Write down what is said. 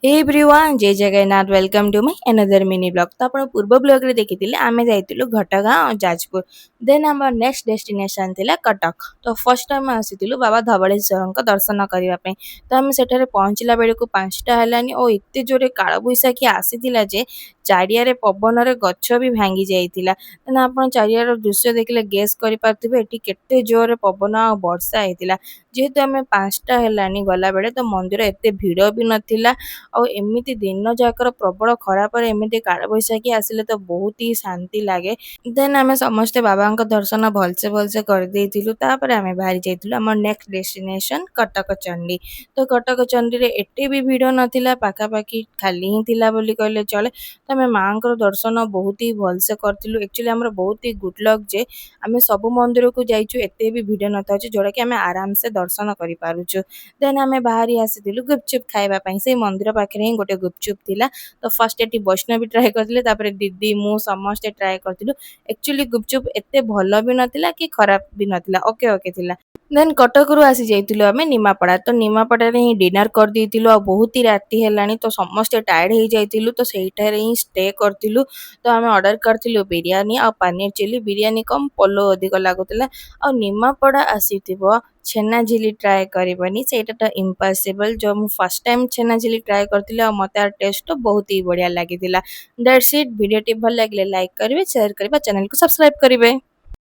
Everyone Jai Jagannath welcome to my another mini blog. तो आपण पूर्व ब्लॉग रे देखिथिले आमे जाइतिलु घटगां और जाजपुर। देन हमर नेक्स्ट डेस्टिनेशन थिला कटक। तो फर्स्ट टाइम आसीतिलु बाबा धवळेश्वर को दर्शन करबा पे। तो हम सेठारे पहुंचला बेले को 5टा हलानी ओ एत्ते जोरे काळ बैसाखी आसीतिला जे चारियारे पवन रे गच्छ भी भांगी जाइतिला। देन आपण चारियार दृश्य देखिले गेस करि पारथिबे एटी केते जोरे पवन आ वर्षा हेतिला। जेहेतु आमे 5टा हलानी गला बेले तो मंदिर एत्ते भिड़ भी नथिला। और एमिति दिन जाकर प्रबल खरा पर एमिति कालबैशाखी आसिले तो बहुत ही शांति लगे। देन आमे समस्ते बाबा दर्शन भलसे भलसे कर देइथिलु। तापर आमे बाहरी जाइथिलु हमर नेक्स्ट डेस्टिनेशन कटक चंडी। तो कटक चंडी रे एटे भी भिड़ नथिला, पाखापाखि खाली ही थिला बोली कहले चले। तो आमे मांकर दर्शन बहुत ही भलसे करथिलु। एक्चुअली हमर बहुत ही गुड लक जे आमे सब मंदिर को जाइछु एते भी भिड़ नथा जोड़ा कि आमे आराम से दर्शन करि पारुछु। देन आमे बाहरी आसीथिलु गुपचुप खाइबा पई। से मंदिर पाखरे ही गोटे गुपचुप थिला। तो फर्स्ट एटी वैष्णवी ट्राए करथिले, तापर दीदी मु समस्ते ट्राए करथिलु। एक्चुअली गुपचुप एते भल भी नथिला कि खराब भी नथिला, ओके ओके थिला। देन कटक रु आसी जाइतिलु आमे निमापड़ा। तो निमापड़ा रे ही डिनर कर देइतिलु आ बहुत ही राती हेलानी। तो समस्ते टायर्ड हो जाइतिलु तो सेइटारे ही स्टे करतिलु। तो आमे ऑर्डर करतिलु बिरयानी आ पनीर चिली। बिरयानी कम पलो अधिक लागुतिला। आ निमापड़ा आसीथिबो छेना झिली ट्राए करबनी सेटा तो इम्पॉसिबल। जो मु फर्स्ट टाइम छेना झिली ट्राए करतिले आ मते आ टेस्ट तो बहुत ही बढ़िया लागितिला। That's it. वीडियो टी भल लागले लाइक करिवे, शेयर करिवे, चैनल को सब्सक्राइब करिवे।